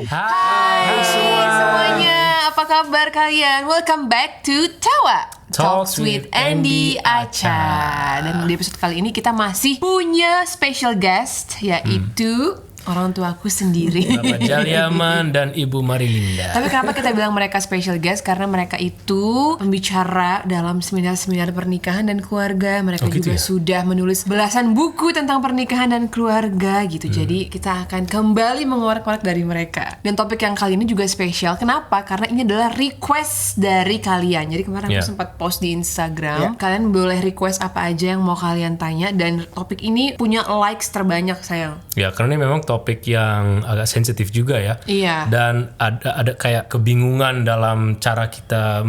Hai semuanya, apa kabar kalian? Welcome back to Tawa Talks with Andy Acha. Dan di episode kali ini kita masih punya special guest, yaitu orang tuaku sendiri, Bapak Jaliaman dan Ibu Marilinda. Tapi kenapa kita bilang mereka special guest? Karena mereka itu pembicara dalam seminar-seminar pernikahan dan keluarga. Mereka juga sudah menulis belasan buku tentang pernikahan dan keluarga gitu. Jadi kita akan kembali mengorek-korek dari mereka. Dan topik yang kali ini juga spesial. Kenapa? Karena ini adalah request dari kalian. Jadi kemarin aku sempat post di Instagram. Kalian boleh request apa aja yang mau kalian tanya. Dan topik ini punya likes terbanyak, sayang. Ya, karena ini memang topik yang agak sensitif juga ya. Iya. Dan ada kayak kebingungan dalam cara kita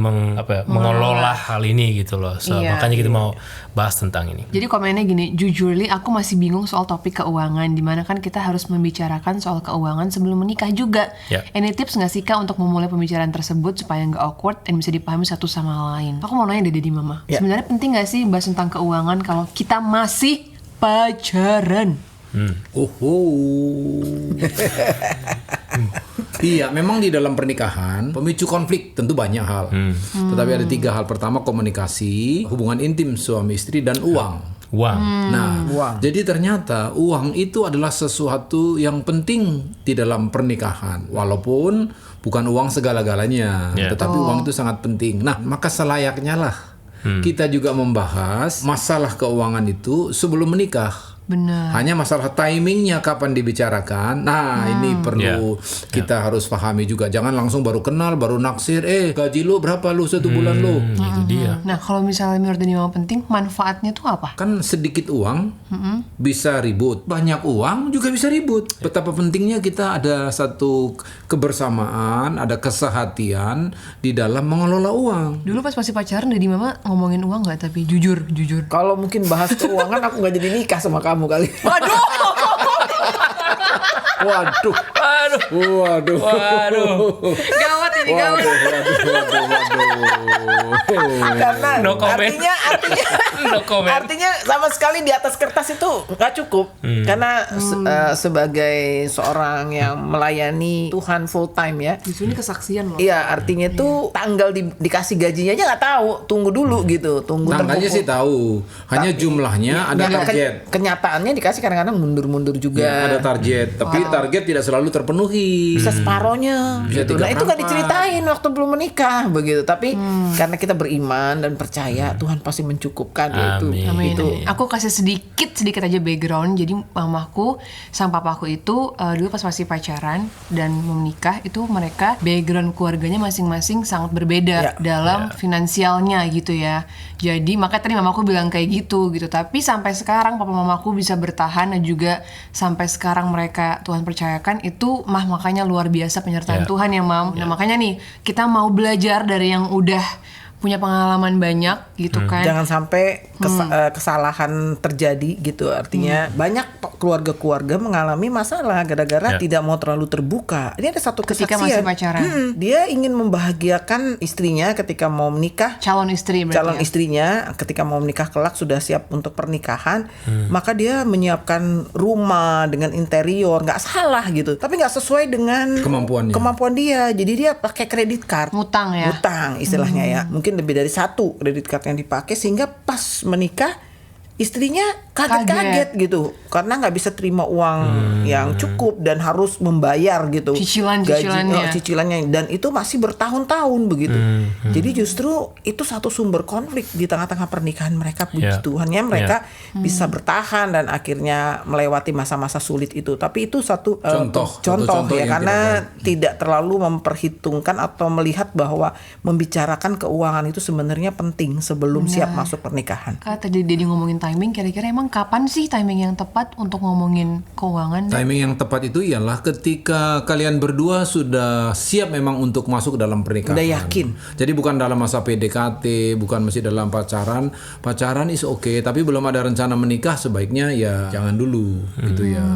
mengelola hal ini gitu loh. Makanya kita mau bahas tentang ini. Jadi komennya gini, jujurly aku masih bingung soal topik keuangan, dimana kan kita harus membicarakan soal keuangan sebelum menikah juga. Any tips nggak sih Kak untuk memulai pembicaraan tersebut supaya nggak awkward dan bisa dipahami satu sama lain? Aku mau nanya dari Mama. Sebenarnya penting nggak sih bahas tentang keuangan kalau kita masih pacaran? Iya, memang di dalam pernikahan pemicu konflik tentu banyak hal. Tetapi ada 3 hal. Pertama, komunikasi, hubungan intim suami istri, dan uang. Jadi ternyata uang itu adalah sesuatu yang penting di dalam pernikahan. Walaupun bukan uang segala-galanya, tetapi uang itu sangat penting. Nah, maka selayaknya lah kita juga membahas masalah keuangan itu sebelum menikah. Benar. Hanya masalah timingnya kapan dibicarakan. Nah, ini perlu kita harus pahami juga. Jangan langsung baru kenal, baru naksir. Gaji lu berapa lu 1 bulan lu? Itu dia. Nah, kalau misalnya menurut Mama penting, manfaatnya tuh apa? Kan sedikit uang bisa ribut. Banyak uang juga bisa ribut. Betapa pentingnya kita ada satu kebersamaan, ada kesehatian di dalam mengelola uang. Dulu pas masih pacaran Dedi Mama ngomongin uang nggak? Tapi jujur. Kalau mungkin bahas keuangan aku nggak jadi nikah sama kamu kali. Waduh. Gawat ini, gawat. Karena No comment. artinya sama sekali di atas kertas itu nggak cukup. Karena sebagai seorang yang melayani Tuhan full time ya. Justru ini kesaksian loh. Iya, artinya itu tanggal dikasih gajinya aja nggak tahu. Tunggu dulu gitu. Tanggalnya sih tahu. Hanya jumlahnya ada target. Kenyataannya dikasih kadang-kadang mundur-mundur juga. Ada target, tapi target tidak selalu terpenuhi. Bisa separohnya gitu. Nah, itu gak diceritain waktu belum menikah begitu. Tapi karena kita beriman dan percaya Tuhan pasti mencukupkan yaitu. Amin. Itu. Aku kasih sedikit aja background. Jadi mamaku sama papaku itu dulu pas masih pacaran dan mau menikah itu mereka background keluarganya masing-masing sangat berbeda dalam finansialnya gitu ya. Jadi makanya tadi mamaku bilang kayak gitu. Tapi sampai sekarang papa mamaku bisa bertahan dan juga sampai sekarang mereka Tuhan percayakan itu makanya luar biasa penyertaan Tuhan ya Mam. Nah makanya nih kita mau belajar dari yang udah punya pengalaman banyak gitu kan. Jangan sampai kesalahan terjadi gitu. Artinya banyak keluarga-keluarga mengalami masalah gara-gara tidak mau terlalu terbuka. Ini ada satu ketika masih kesaksian. pacaran. Dia ingin membahagiakan istrinya ketika mau menikah. Calon istri berarti. Calon istrinya ketika mau menikah kelak sudah siap untuk pernikahan. Maka dia menyiapkan rumah dengan interior. Nggak salah gitu. Tapi nggak sesuai dengan kemampuan dia. Jadi dia pakai kredit card. Ngutang ya. Ngutang istilahnya ya. Mungkin lebih dari 1 kredit card yang dipakai sehingga pas menikah istrinya kaget gitu karena nggak bisa terima uang yang cukup dan harus membayar gitu cicilannya dan itu masih bertahun-tahun begitu. Jadi justru itu satu sumber konflik di tengah-tengah pernikahan mereka. Puji Tuhan ya mereka bisa bertahan dan akhirnya melewati masa-masa sulit itu. Tapi itu satu contoh ya karena tidak terlalu memperhitungkan atau melihat bahwa membicarakan keuangan itu sebenarnya penting sebelum siap masuk pernikahan. Kak tadi Dedi ngomongin timing, kira-kira emang kapan sih timing yang tepat untuk ngomongin keuangan? Timing yang tepat itu ialah ketika kalian berdua sudah siap memang untuk masuk dalam pernikahan. Udah yakin. Jadi bukan dalam masa PDKT, bukan masih dalam pacaran. Pacaran is okay, tapi belum ada rencana menikah sebaiknya ya jangan dulu gitu ya.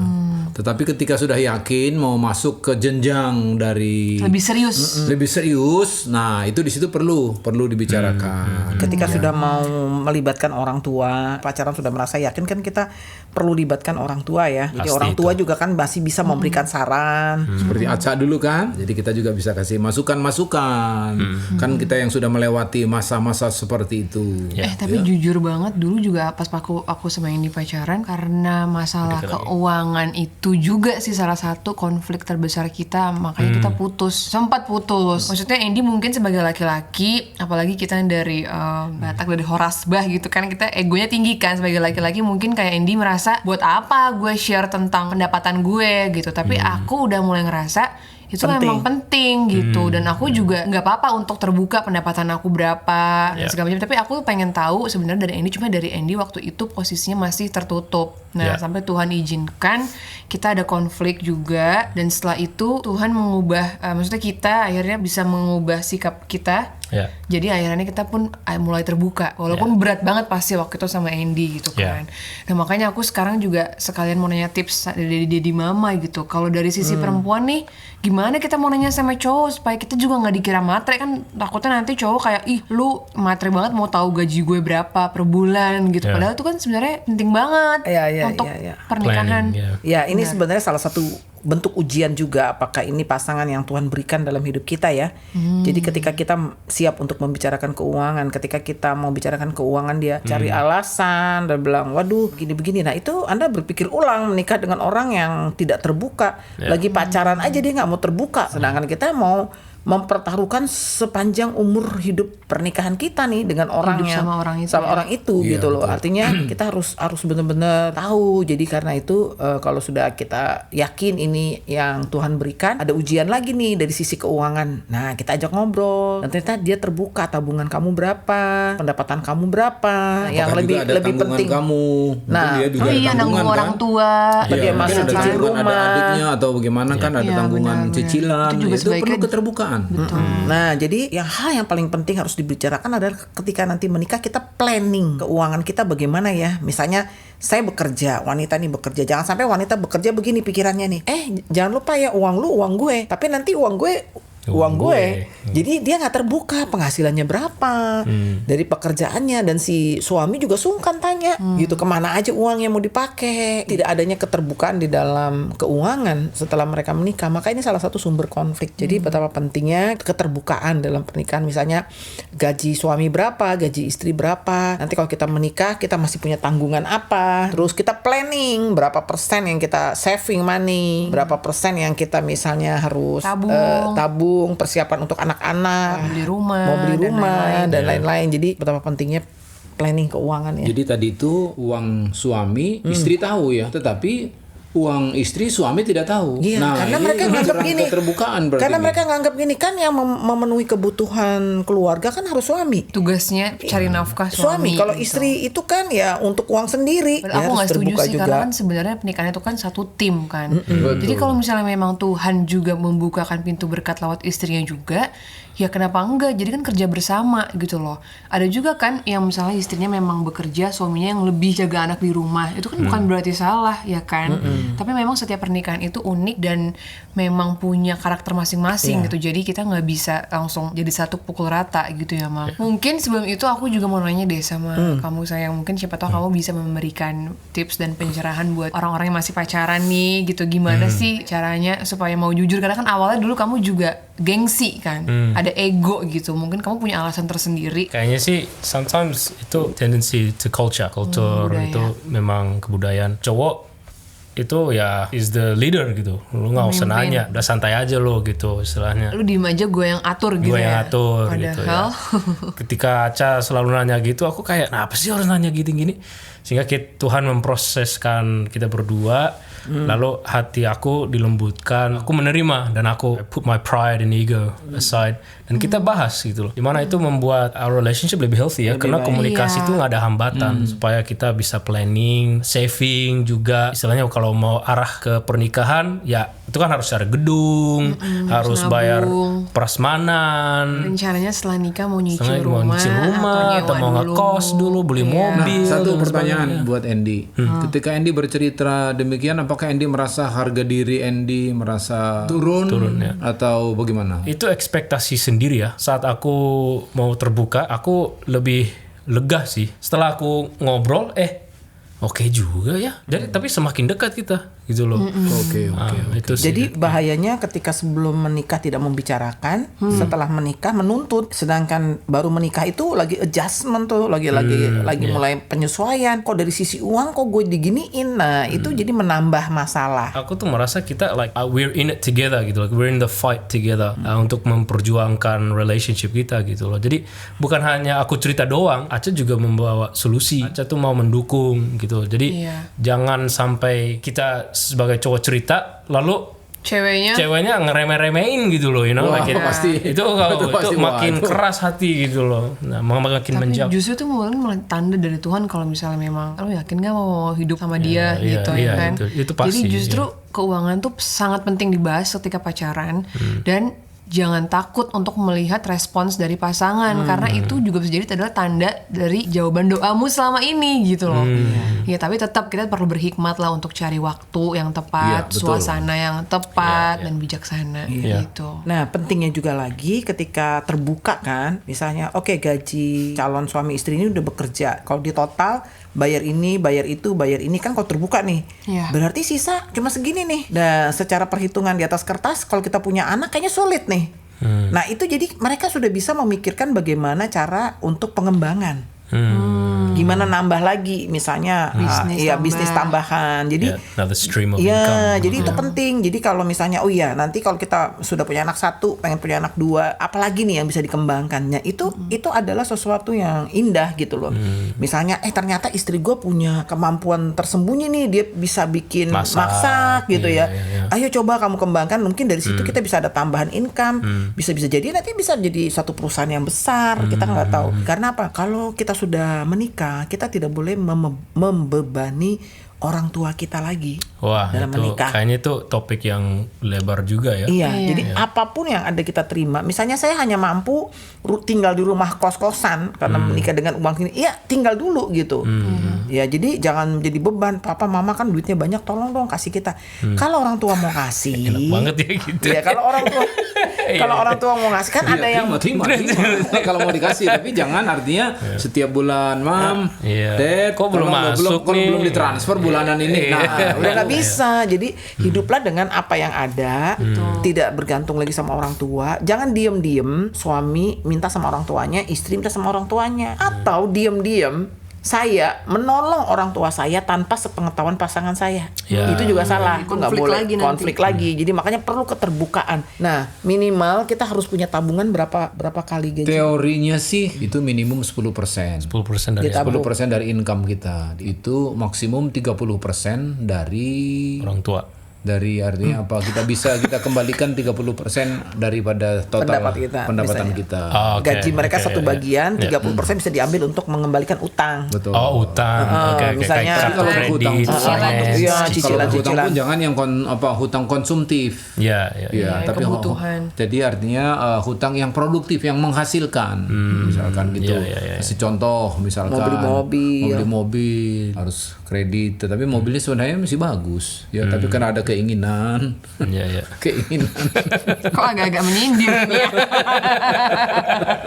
Tetapi ketika sudah yakin mau masuk ke jenjang dari lebih serius, nah itu di situ perlu dibicarakan. Ketika sudah mau melibatkan orang tua, pacaran sudah merasa yakin kan kita perlu libatkan orang tua ya. Jadi Pasti orang tua itu. juga kan masih bisa memberikan saran. Seperti Aca dulu kan, jadi kita juga bisa kasih masukan. Kan kita yang sudah melewati masa-masa seperti itu. Tapi jujur banget dulu juga pas aku sama Indi pacaran, karena masalah keuangan itu juga sih salah satu konflik terbesar kita, makanya kita sempat putus. Maksudnya Indi mungkin sebagai laki-laki, apalagi kita dari Batak, dari Horasbah gitu kan, kita egonya tinggi kan sebagai laki-laki. Mungkin kayak Indi merasa buat apa gue share tentang pendapatan gue gitu, tapi aku udah mulai ngerasa itu memang penting gitu. Dan aku juga nggak apa-apa untuk terbuka pendapatan aku berapa dan segala macam, tapi aku pengen tahu sebenarnya dari Andy. Cuma dari Andy waktu itu posisinya masih tertutup. Nah sampai Tuhan izinkan kita ada konflik juga, dan setelah itu Tuhan mengubah, maksudnya kita akhirnya bisa mengubah sikap kita. Jadi akhirnya kita pun mulai terbuka, walaupun berat banget pasti waktu itu sama Andy gitu kan. Nah makanya aku sekarang juga sekalian mau nanya tips dari Dedi Mama gitu. Kalau dari sisi perempuan nih, gimana kita mau nanya sama cowok supaya kita juga nggak dikira matre, kan takutnya nanti cowok kayak, ih lu matre banget mau tahu gaji gue berapa per bulan gitu. Padahal itu kan sebenarnya penting banget untuk pernikahan. Ya ini sebenarnya salah satu bentuk ujian juga, apakah ini pasangan yang Tuhan berikan dalam hidup kita ya. Jadi ketika kita siap untuk membicarakan keuangan, ketika kita mau bicarakan keuangan dia cari alasan dan bilang waduh begini-begini. Nah itu Anda berpikir ulang menikah dengan orang yang tidak terbuka. Lagi pacaran aja dia nggak mau terbuka, sedangkan kita mau mempertaruhkan sepanjang umur hidup pernikahan kita nih dengan orang hidup yang sama orang itu gitu loh. Artinya kita harus benar-benar tahu. Jadi karena itu kalau sudah kita yakin ini yang Tuhan berikan, ada ujian lagi nih dari sisi keuangan. Nah kita ajak ngobrol. Dan ternyata dia terbuka, tabungan kamu berapa, pendapatan kamu berapa, yang lebih penting kamu. Nah, nanggung orang tua, dia masih cicil rumah, ada adiknya atau bagaimana kan ada tanggungan cicilan. Itu juga itu perlu keterbukaan. Betul. Nah, jadi hal yang paling penting harus dibicarakan adalah ketika nanti menikah kita planning keuangan kita bagaimana ya. Misalnya saya bekerja, wanita nih bekerja. Jangan sampai wanita bekerja begini pikirannya nih. Jangan lupa ya uang lu uang gue. Tapi nanti uang gue. Jadi dia nggak terbuka penghasilannya berapa dari pekerjaannya, dan si suami juga sungkan tanya gitu kemana aja uang yang mau dipakai. Tidak adanya keterbukaan di dalam keuangan setelah mereka menikah, maka ini salah satu sumber konflik. Jadi betapa pentingnya keterbukaan dalam pernikahan. Misalnya gaji suami berapa, gaji istri berapa. Nanti kalau kita menikah kita masih punya tanggungan apa. Terus kita planning berapa persen yang kita saving money, berapa persen yang kita misalnya harus tabung, persiapan untuk anak-anak, mau beli rumah dan lain-lain. Jadi betapa pentingnya planning keuangan ya. Jadi tadi itu uang suami istri tahu ya, tetapi uang istri suami tidak tahu. Iya, karena mereka nganggap gini. Keterbukaan berarti. Karena mereka nganggap gini kan yang memenuhi kebutuhan keluarga kan harus suami. Tugasnya cari nafkah suami. Kalau gitu. istri itu kan ya untuk uang sendiri. Aku nggak setuju sih, karena kan sebenarnya pernikahan itu kan satu tim kan. Jadi kalau misalnya memang Tuhan juga membukakan pintu berkat lewat istrinya juga, ya kenapa enggak? Jadi kan kerja bersama gitu loh. Ada juga kan yang misalnya istrinya memang bekerja, suaminya yang lebih jaga anak di rumah. Itu kan bukan berarti salah ya kan. Tapi memang setiap pernikahan itu unik dan memang punya karakter masing-masing gitu. Jadi kita nggak bisa langsung jadi satu pukul rata gitu ya Mak. Mungkin sebelum itu aku juga mau nanya deh sama kamu sayang. Mungkin siapa tahu kamu bisa memberikan tips dan pencerahan buat orang-orang yang masih pacaran nih gitu. Gimana sih caranya supaya mau jujur? Karena kan awalnya dulu kamu juga gengsi kan. Ada ego gitu. Mungkin kamu punya alasan tersendiri. Kayaknya sih sometimes itu tendency to culture itu memang kebudayaan. Cowok itu ya is the leader gitu. Lu nggak usah nanya, udah santai aja lo gitu istilahnya. Lu diem aja, gue yang atur gitu. Gue yang atur Padahal gitu ya. Ketika Aca selalu nanya gitu, aku kayak apa sih harus nanya gini-gini. Sehingga Tuhan memproseskan kita berdua. Lalu hati aku dilembutkan, aku menerima dan aku put my pride and ego aside dan kita bahas gitu loh. Dimana itu membuat our relationship lebih healthy ya, karena komunikasi itu nggak ada hambatan supaya kita bisa planning, saving juga. Istilahnya kalau mau arah ke pernikahan ya itu kan harus cari gedung, harus bayar prasmanan. Rencananya setelah nikah mau nyicil rumah atau mau ngekos dulu, beli mobil. Nah, satu pertanyaan buat Andy. Ketika Andy bercerita demikian, apakah Andy merasa harga diri Andy merasa turun ya. Atau bagaimana? Itu ekspektasi sendiri ya. Saat aku mau terbuka, aku lebih lega sih. Setelah aku ngobrol, oke juga ya. Jadi tapi semakin dekat kita gitu loh. Oke. Itu sih. Jadi bahayanya ketika sebelum menikah tidak membicarakan, setelah menikah menuntut, sedangkan baru menikah itu lagi adjustment tuh, lagi mulai penyesuaian. Kok dari sisi uang kok gue diginiin, nah itu jadi menambah masalah. Aku tuh merasa kita like we're in it together gitu, like we're in the fight together untuk memperjuangkan relationship kita gitu loh. Jadi bukan hanya aku cerita doang, Aca juga membawa solusi. Aca tuh mau mendukung gitu. Jadi jangan sampai kita sebagai cowok cerita lalu ceweknya ngeremeh-remehin gitu loh, you know. Pasti itu kalau itu makin keras hati gitu loh. Nah, makin menjauh. Justru itu malah tanda dari Tuhan kalau misalnya memang lo yakin gak mau hidup sama dia gitu ya kan. Itu pasti. Jadi justru keuangan tuh sangat penting dibahas ketika pacaran dan jangan takut untuk melihat respons dari pasangan karena itu juga bisa jadi adalah tanda dari jawaban doamu selama ini gitu loh. Ya tapi tetap kita perlu berhikmat lah untuk cari waktu yang tepat, suasana yang tepat dan bijaksana gitu. Nah pentingnya juga lagi ketika terbuka kan, misalnya gaji calon suami istri ini udah bekerja, kalau di total bayar ini, bayar itu, bayar ini kan kalau terbuka nih. Berarti sisa cuma segini nih. Nah, secara perhitungan di atas kertas kalau kita punya anak kayaknya sulit nih. Nah, itu jadi mereka sudah bisa memikirkan bagaimana cara untuk pengembangan. Gimana nambah lagi misalnya bisnis tambahan. Jadi another stream of income. Jadi itu penting. Jadi kalau misalnya nanti kalau kita sudah punya anak 1, pengen punya anak 2, apalagi nih yang bisa dikembangkannya. Itu adalah sesuatu yang indah gitu loh. Misalnya ternyata istri gue punya kemampuan tersembunyi nih, dia bisa bikin masak gitu ya. Ayo coba kamu kembangkan, mungkin dari situ kita bisa ada tambahan income. Bisa jadi nanti bisa jadi satu perusahaan yang besar. Kita nggak tahu. Karena apa? Kalau kita sudah menikah, kita tidak boleh membebani orang tua kita lagi dalam menikah. Kayaknya itu topik yang lebar juga ya. Jadi apapun yang ada kita terima. Misalnya saya hanya mampu tinggal di rumah kos-kosan karena menikah dengan uang ini. Iya, tinggal dulu gitu. Ya, jadi jangan jadi beban. Papa, mama kan duitnya banyak, tolong dong kasih kita. Kalau orang tua mau kasih, enak banget ya gitu. Ya, kalau orang tua mau ngasih kan ada yang terima. Kalau mau dikasih, tapi jangan artinya setiap bulan, Mam, Dad, kok belum masuk nih? Belum ditransfer bulanan ini. Nah, udah nggak bisa. Jadi hiduplah dengan apa yang ada, tidak bergantung lagi sama orang tua. Jangan diem-diem suami minta sama orang tuanya, istri minta sama orang tuanya, atau diem-diem saya menolong orang tua saya tanpa sepengetahuan pasangan saya. Itu juga salah. Itu nggak boleh konflik lagi. Jadi makanya perlu keterbukaan. Nah, minimal kita harus punya tabungan berapa kali gaji. Teorinya sih itu minimum 10%. 10% dari income kita. Itu maksimum 30% dari orang tua. Dari artinya apa? Kita kembalikan 30% daripada total pendapatan kita. Gaji mereka satu bagian, 30% bisa diambil untuk mengembalikan utang. Betul. Utang. Misalnya kalau hutang, cicilan pun jangan yang hutang konsumtif. Tapi kebutuhan. Jadi artinya hutang yang produktif, yang menghasilkan. Misalkan gitu. Kasih contoh, misalkan mau beli mobil, harus kredit, tetapi mobilnya sebenarnya masih bagus. Tapi karena ada keinginan. Keinginan. Kok agak-agak menyindir ya.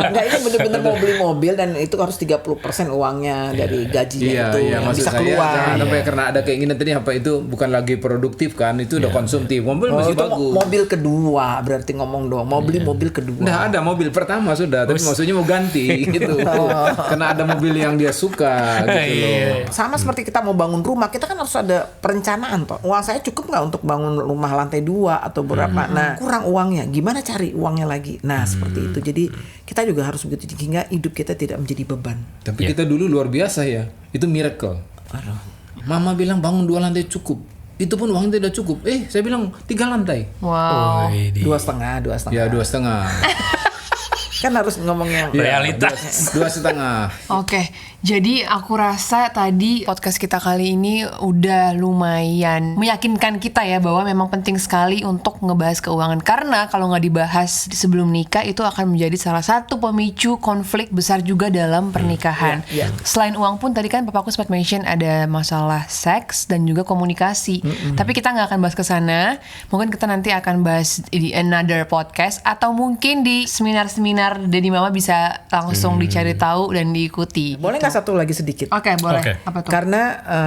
Enggak, ini benar-benar mau beli mobil dan itu harus 30% uangnya dari gajinya yang bisa keluar. Sampai karena ada keinginan tadi itu bukan lagi produktif kan, itu udah konsumtif. Mobil masih bagus. Mobil kedua berarti ngomong dong. Mau beli mobil kedua. Nah, ada mobil pertama sudah, tapi maksudnya mau ganti gitu. Karena ada mobil yang dia suka gitu loh. Sama seperti kita mau bangun rumah, kita kan harus ada perencanaan toh. Uang saya cukup nggak untuk bangun rumah lantai 2 atau berapa? Nah, kurang uangnya, gimana cari uangnya lagi? Nah, seperti itu. Jadi kita juga harus begitu sehingga hidup kita tidak menjadi beban. Tapi kita dulu luar biasa ya, itu miracle. Mama bilang bangun 2 lantai cukup. Itu pun uangnya tidak cukup. Saya bilang 3 lantai. Wow. 2,5. Ya 2,5. Kan harus ngomongnya realitas. 2,5. Oke, jadi aku rasa tadi podcast kita kali ini udah lumayan meyakinkan kita ya bahwa memang penting sekali untuk ngebahas keuangan. Karena kalau nggak dibahas sebelum nikah itu akan menjadi salah satu pemicu konflik besar juga dalam pernikahan. Selain uang pun tadi kan papaku sempat mention ada masalah seks dan juga komunikasi. Tapi kita nggak akan bahas ke sana. Mungkin kita nanti akan bahas di another podcast atau mungkin di seminar-seminar Daddy Mama bisa langsung dicari tahu dan diikuti. Boleh nggak satu lagi sedikit? Oke, boleh. Oke. Apa tuh? Karena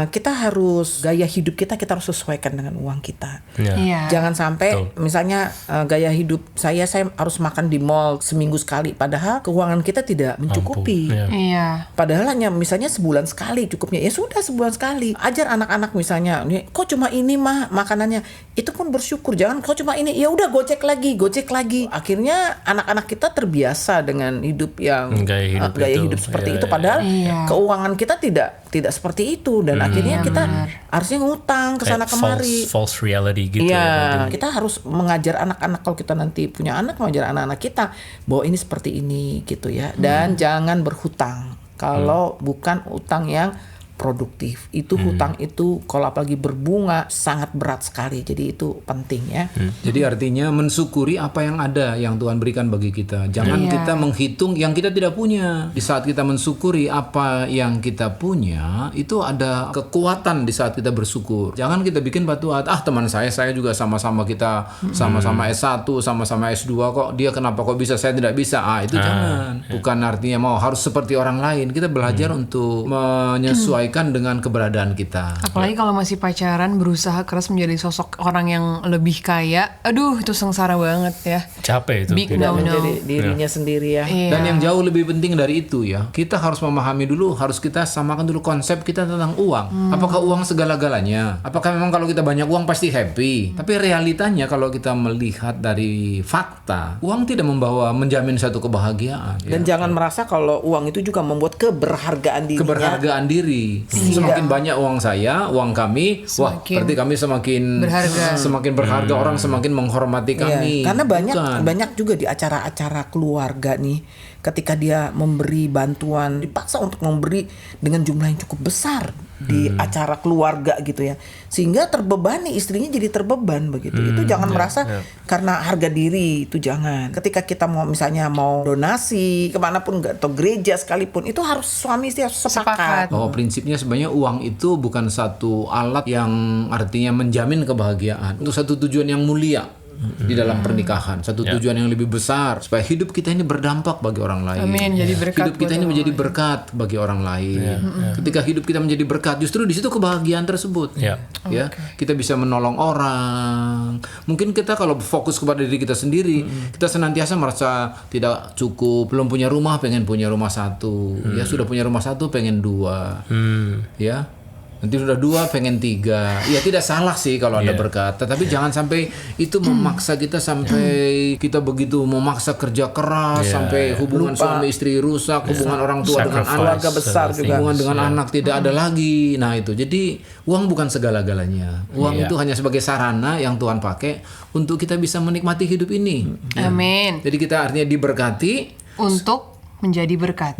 kita harus gaya hidup kita harus sesuaikan dengan uang kita. Iya. Jangan sampai misalnya gaya hidup saya harus makan di mall seminggu sekali, padahal keuangan kita tidak mencukupi. Iya. Padahal hanya misalnya sebulan sekali cukupnya. Ya sudah, sebulan sekali. Ajar anak-anak misalnya, kok cuma ini mah makanannya. Itu pun bersyukur. Jangan kok cuma ini. Ya udah gocek lagi. Akhirnya anak-anak kita terbiasa dengan hidup yang gaya hidup seperti itu. Padahal keuangan kita tidak seperti itu, dan akhirnya kita harusnya ngutang ke sana kemari. False reality gitu. Iya, kita harus mengajar anak-anak, kalau kita nanti punya anak, mengajar anak-anak kita bahwa ini seperti ini gitu ya. Dan jangan berhutang kalau bukan utang yang produktif. Itu hutang itu kalau apalagi berbunga sangat berat sekali. Jadi itu penting ya. Jadi artinya mensyukuri apa yang ada yang Tuhan berikan bagi kita. Jangan kita menghitung yang kita tidak punya. Di saat kita mensyukuri apa yang kita punya, itu ada kekuatan di saat kita bersyukur. Jangan kita bikin batu hati, teman saya juga sama-sama kita sama-sama S1, sama-sama S2 kok dia kenapa kok bisa saya tidak bisa. Itu jangan. Bukan artinya harus seperti orang lain. Kita belajar untuk menyesuaikan dengan keberadaan kita. Apalagi kalau masih pacaran berusaha keras menjadi sosok orang yang lebih kaya. Aduh, itu sengsara banget ya. Capek itu. Big Tidak no. menjadi dirinya sendiri ya. Iya. Dan yang jauh lebih penting dari itu ya, kita harus memahami dulu, harus kita samakan dulu konsep kita tentang uang. Apakah uang segala-galanya? Apakah memang kalau kita banyak uang pasti happy? Tapi realitanya kalau kita melihat dari fakta, uang tidak menjamin satu kebahagiaan. Dan jangan merasa kalau uang itu juga membuat keberhargaan dirinya. Keberhargaan diri. Semakin banyak uang saya, uang kami, berarti kami semakin berharga, orang semakin menghormati kami. Karena banyak juga di acara-acara keluarga nih, ketika dia memberi bantuan, dipaksa untuk memberi dengan jumlah yang cukup besar di acara keluarga gitu ya, sehingga terbebani, istrinya jadi terbeban begitu. Itu jangan merasa karena harga diri, itu jangan. Ketika kita misalnya mau donasi kemanapun atau gereja sekalipun, itu harus suami istri harus sepakat. Prinsipnya sebenarnya uang itu bukan satu alat yang artinya menjamin kebahagiaan, untuk satu tujuan yang mulia di dalam pernikahan, satu tujuan yang lebih besar, supaya hidup kita ini berdampak bagi orang lain. Amin, jadi berkat hidup kita ini menjadi berkat bagi orang lain. Ketika hidup kita menjadi berkat, justru di situ kebahagiaan tersebut. Kita bisa menolong orang. Mungkin kita kalau fokus kepada diri kita sendiri, kita senantiasa merasa tidak cukup, belum punya rumah, pengen punya rumah satu. Ya sudah punya rumah satu, pengen dua. Ya. Nanti sudah 2 pengen 3. Ya tidak salah sih kalau ada berkat, tetapi jangan sampai itu memaksa kita sampai kita begitu memaksa kerja keras sampai hubungan suami istri rusak, hubungan orang tua dengan anak, keluarga besar juga, hubungan dengan anak tidak ada lagi. Nah itu, jadi uang bukan segala-galanya. Uang itu hanya sebagai sarana yang Tuhan pakai untuk kita bisa menikmati hidup ini. Amin. Jadi kita artinya diberkati untuk menjadi berkat.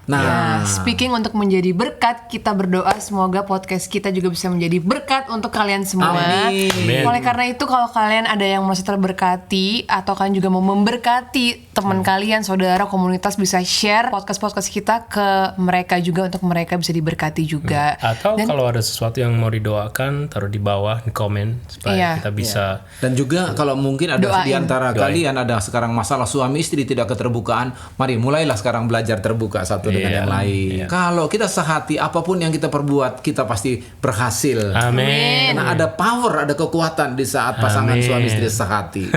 Nah, speaking untuk menjadi berkat, kita berdoa semoga podcast kita juga bisa menjadi berkat untuk kalian semua. Amin. Oleh karena itu, kalau kalian ada yang merasa terberkati atau kalian juga mau memberkati teman kalian, saudara, komunitas, bisa share podcast kita ke mereka juga untuk mereka bisa diberkati juga. Atau kalau ada sesuatu yang mau didoakan, taruh di bawah di komen supaya kita bisa. Dan juga kalau mungkin ada di antara kalian ada sekarang masalah suami istri tidak keterbukaan, mari mulailah sekarang belajar terbuka satu dengan yang lain. Kalau kita sehati, apapun yang kita perbuat, kita pasti berhasil. Amin. Karena ada power, ada kekuatan di saat pasangan suami istri sehati.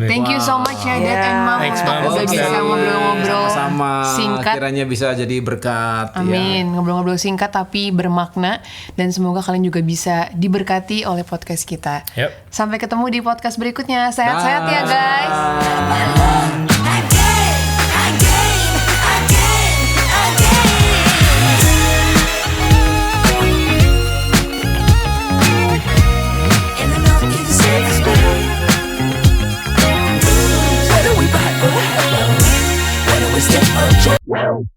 Thank you so much ya Dad and Mom untuk bisa ngobrol-ngobrol singkat. Kiranya bisa jadi berkat. Amin. Ngobrol-ngobrol singkat tapi bermakna, dan semoga kalian juga bisa diberkati oleh podcast kita. Sampai ketemu di podcast berikutnya. Sehat-sehat ya guys.